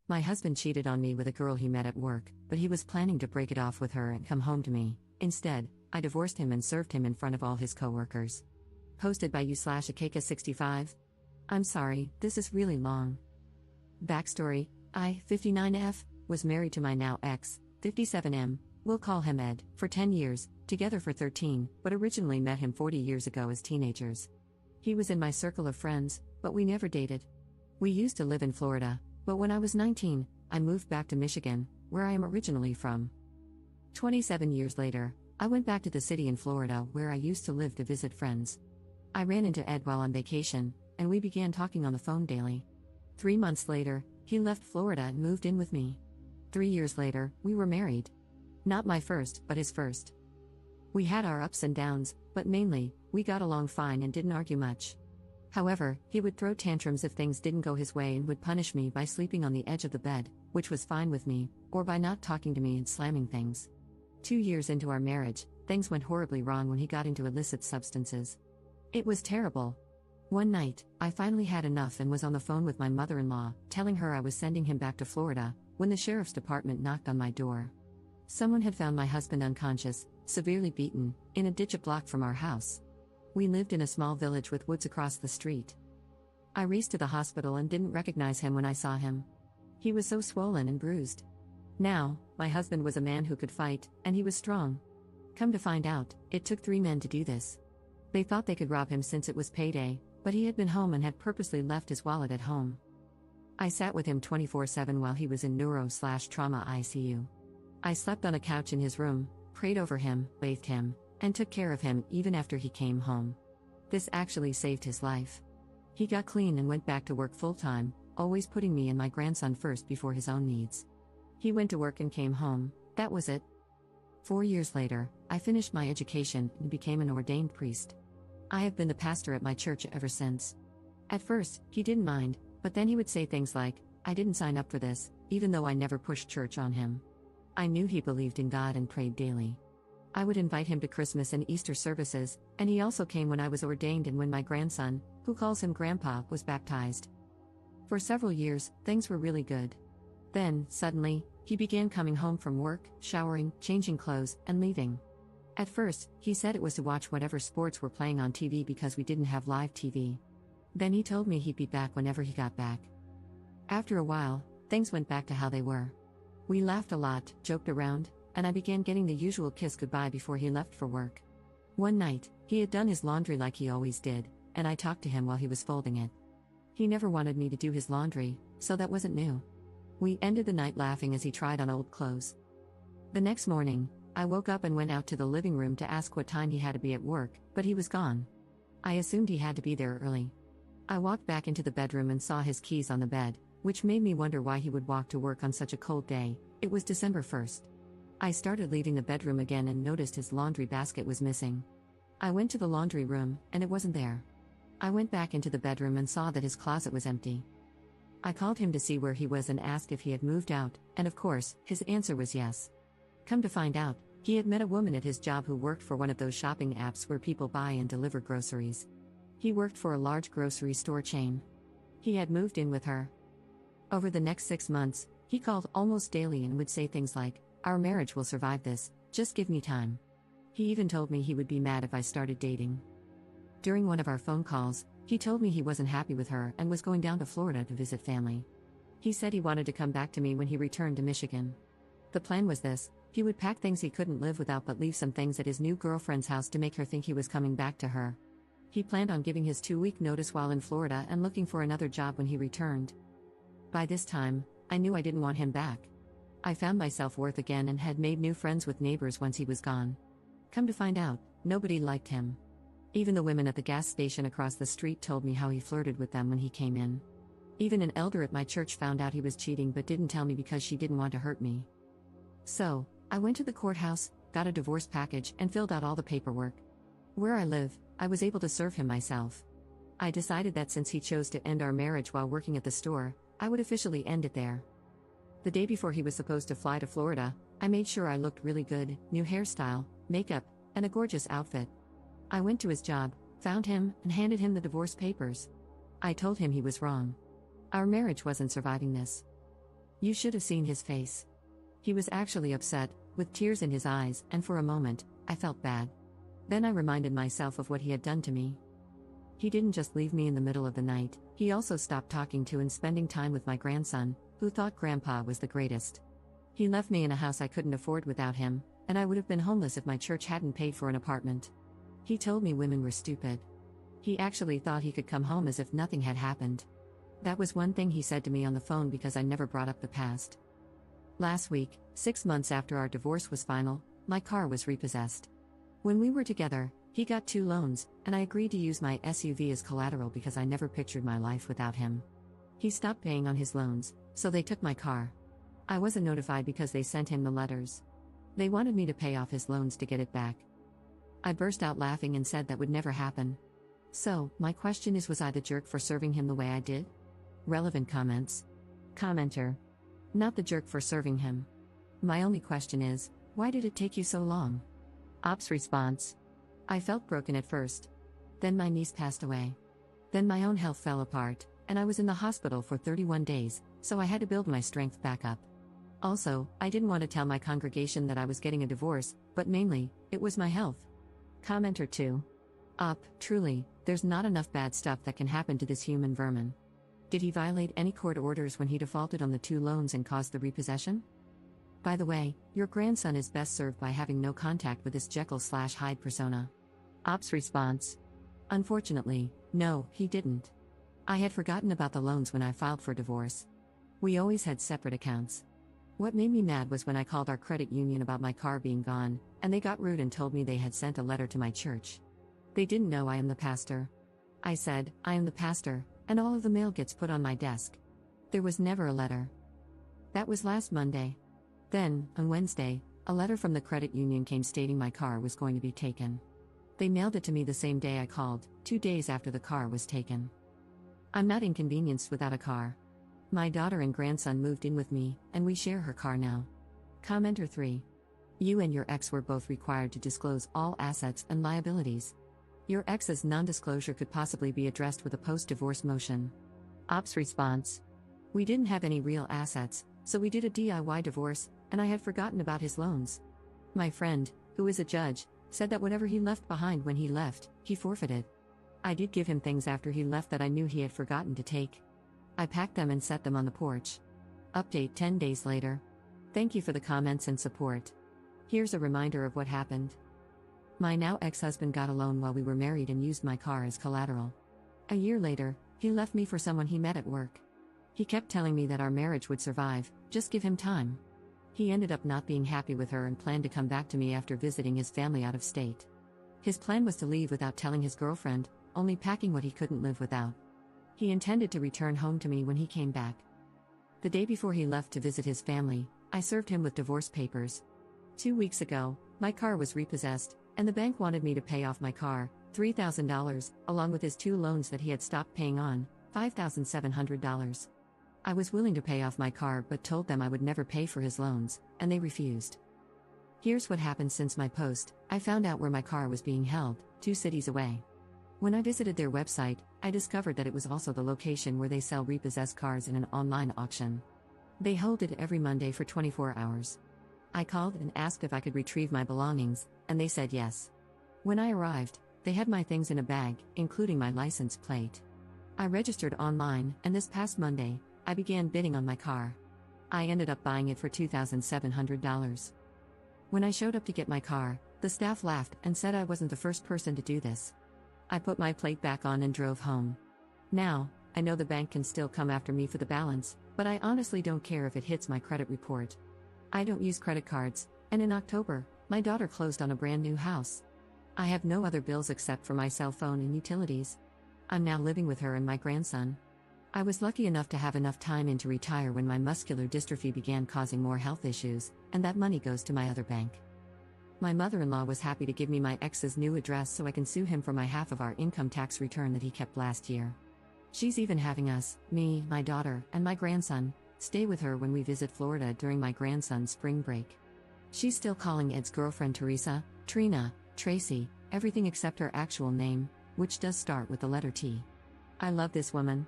My husband cheated on me with a girl he met at work, but he was planning to break it off with her and come home to me. Instead, I divorced him and served him in front of all his coworkers. Posted by you/Akeka65. I'm sorry, this is really long. Backstory: I, 59F, was married to my now ex, 57M, we'll call him Ed, for 10 years, together for 13, but originally met him 40 years ago as teenagers. He was in my circle of friends, but we never dated. We used to live in Florida, but when I was 19, I moved back to Michigan, where I am originally from. 27 years later, I went back to the city in Florida where I used to live to visit friends. I ran into Ed while on vacation, and we began talking on the phone daily. 3 months later, he left Florida and moved in with me. 3 years later, we were married. Not my first, but his first. We had our ups and downs, but mainly, we got along fine and didn't argue much. However, he would throw tantrums if things didn't go his way and would punish me by sleeping on the edge of the bed, which was fine with me, or by not talking to me and slamming things. 2 years into our marriage, things went horribly wrong when he got into illicit substances. It was terrible. One night, I finally had enough and was on the phone with my mother-in-law, telling her I was sending him back to Florida, when the sheriff's department knocked on my door. Someone had found my husband unconscious, severely beaten, in a ditch a block from our house. We lived in a small village with woods across the street. I raced to the hospital and didn't recognize him when I saw him. He was so swollen and bruised. Now, my husband was a man who could fight, and he was strong. Come to find out, it took 3 men to do this. They thought they could rob him since it was payday, but he had been home and had purposely left his wallet at home. I sat with him 24/7 while he was in neuro/trauma ICU. I slept on a couch in his room, prayed over him, bathed him, and took care of him even after he came home. This actually saved his life. He got clean and went back to work full-time, always putting me and my grandson first before his own needs. He went to work and came home, that was it. 4 years later, I finished my education and became an ordained priest. I have been the pastor at my church ever since. At first, he didn't mind, but then he would say things like, "I didn't sign up for this," even though I never pushed church on him. I knew he believed in God and prayed daily. I would invite him to Christmas and Easter services, and he also came when I was ordained and when my grandson, who calls him Grandpa, was baptized. For several years, things were really good. Then, suddenly, he began coming home from work, showering, changing clothes, and leaving. At first, he said it was to watch whatever sports were playing on TV because we didn't have live TV. Then he told me he'd be back whenever he got back. After a while, things went back to how they were. We laughed a lot, joked around, and I began getting the usual kiss goodbye before he left for work. One night, he had done his laundry like he always did, and I talked to him while he was folding it. He never wanted me to do his laundry, so that wasn't new. We ended the night laughing as he tried on old clothes. The next morning, I woke up and went out to the living room to ask what time he had to be at work, but he was gone. I assumed he had to be there early. I walked back into the bedroom and saw his keys on the bed, which made me wonder why he would walk to work on such a cold day. It was December 1st. I started leaving the bedroom again and noticed his laundry basket was missing. I went to the laundry room, and it wasn't there. I went back into the bedroom and saw that his closet was empty. I called him to see where he was and asked if he had moved out, and of course, his answer was yes. Come to find out, he had met a woman at his job who worked for one of those shopping apps where people buy and deliver groceries. He worked for a large grocery store chain. He had moved in with her. Over the next 6 months, he called almost daily and would say things like, "Our marriage will survive this, just give me time." He even told me he would be mad if I started dating. During one of our phone calls, he told me he wasn't happy with her and was going down to Florida to visit family. He said he wanted to come back to me when he returned to Michigan. The plan was this: he would pack things he couldn't live without but leave some things at his new girlfriend's house to make her think he was coming back to her. He planned on giving his 2-week notice while in Florida and looking for another job when he returned. By this time, I knew I didn't want him back. I found my self-worth again and had made new friends with neighbors once he was gone. Come to find out, nobody liked him. Even the women at the gas station across the street told me how he flirted with them when he came in. Even an elder at my church found out he was cheating but didn't tell me because she didn't want to hurt me. So, I went to the courthouse, got a divorce package, and filled out all the paperwork. Where I live, I was able to serve him myself. I decided that since he chose to end our marriage while working at the store, I would officially end it there. The day before he was supposed to fly to Florida, I made sure I looked really good, new hairstyle, makeup, and a gorgeous outfit. I went to his job, found him, and handed him the divorce papers. I told him he was wrong. Our marriage wasn't surviving this. You should have seen his face. He was actually upset, with tears in his eyes, and for a moment, I felt bad. Then I reminded myself of what he had done to me. He didn't just leave me in the middle of the night, he also stopped talking to and spending time with my grandson, who thought Grandpa was the greatest. He left me in a house I couldn't afford without him, and I would have been homeless if my church hadn't paid for an apartment. He told me women were stupid. He actually thought he could come home as if nothing had happened. That was one thing he said to me on the phone because I never brought up the past. Last week, 6 months after our divorce was final, my car was repossessed. When we were together, he got 2 loans, and I agreed to use my SUV as collateral because I never pictured my life without him. He stopped paying on his loans, so they took my car. I wasn't notified because they sent him the letters. They wanted me to pay off his loans to get it back. I burst out laughing and said that would never happen. So, my question is, was I the jerk for serving him the way I did? Relevant comments. Commenter. Not the jerk for serving him. My only question is, why did it take you so long? Ops response. I felt broken at first. Then my niece passed away. Then my own health fell apart, and I was in the hospital for 31 days, so I had to build my strength back up. Also, I didn't want to tell my congregation that I was getting a divorce, but mainly, it was my health. Commenter 2. Truly, there's not enough bad stuff that can happen to this human vermin. Did he violate any court orders when he defaulted on the 2 loans and caused the repossession? By the way, your grandson is best served by having no contact with this Jekyll/Hyde persona. Ops response. Unfortunately, no, he didn't. I had forgotten about the loans when I filed for divorce. We always had separate accounts. What made me mad was when I called our credit union about my car being gone, and they got rude and told me they had sent a letter to my church. They didn't know I am the pastor. I said, I am the pastor, and all of the mail gets put on my desk. There was never a letter. That was last Monday. Then, on Wednesday, a letter from the credit union came stating my car was going to be taken. They mailed it to me the same day I called, 2 days after the car was taken. I'm not inconvenienced without a car. My daughter and grandson moved in with me, and we share her car now. Commenter 3. You and your ex were both required to disclose all assets and liabilities. Your ex's non-disclosure could possibly be addressed with a post-divorce motion. Ops response. We didn't have any real assets, so we did a DIY divorce, and I had forgotten about his loans. My friend, who is a judge, said that whatever he left behind when he left, he forfeited. I did give him things after he left that I knew he had forgotten to take. I packed them and set them on the porch. Update 10 days later. Thank you for the comments and support. Here's a reminder of what happened. My now ex-husband got a loan while we were married and used my car as collateral. A year later, he left me for someone he met at work. He kept telling me that our marriage would survive, just give him time. He ended up not being happy with her and planned to come back to me after visiting his family out of state. His plan was to leave without telling his girlfriend, only packing what he couldn't live without. He intended to return home to me when he came back. The day before he left to visit his family, I served him with divorce papers. 2 weeks ago, my car was repossessed, and the bank wanted me to pay off my car, $3,000, along with his 2 loans that he had stopped paying on, $5,700. I was willing to pay off my car but told them I would never pay for his loans, and they refused. Here's what happened since my post. I found out where my car was being held, 2 cities away. When I visited their website, I discovered that it was also the location where they sell repossessed cars in an online auction. They hold it every Monday for 24 hours. I called and asked if I could retrieve my belongings, and they said yes. When I arrived, they had my things in a bag, including my license plate. I registered online, and this past Monday, I began bidding on my car. I ended up buying it for $2,700. When I showed up to get my car, the staff laughed and said I wasn't the first person to do this. I put my plate back on and drove home. Now, I know the bank can still come after me for the balance, but I honestly don't care if it hits my credit report. I don't use credit cards, and in October, my daughter closed on a brand new house. I have no other bills except for my cell phone and utilities. I'm now living with her and my grandson. I was lucky enough to have enough time in to retire when my muscular dystrophy began causing more health issues, and that money goes to my other bank. My mother-in-law was happy to give me my ex's new address so I can sue him for my half of our income tax return that he kept last year. She's even having us, me, my daughter, and my grandson, stay with her when we visit Florida during my grandson's spring break. She's still calling Ed's girlfriend Teresa, Trina, Tracy, everything except her actual name, which does start with the letter T. I love this woman.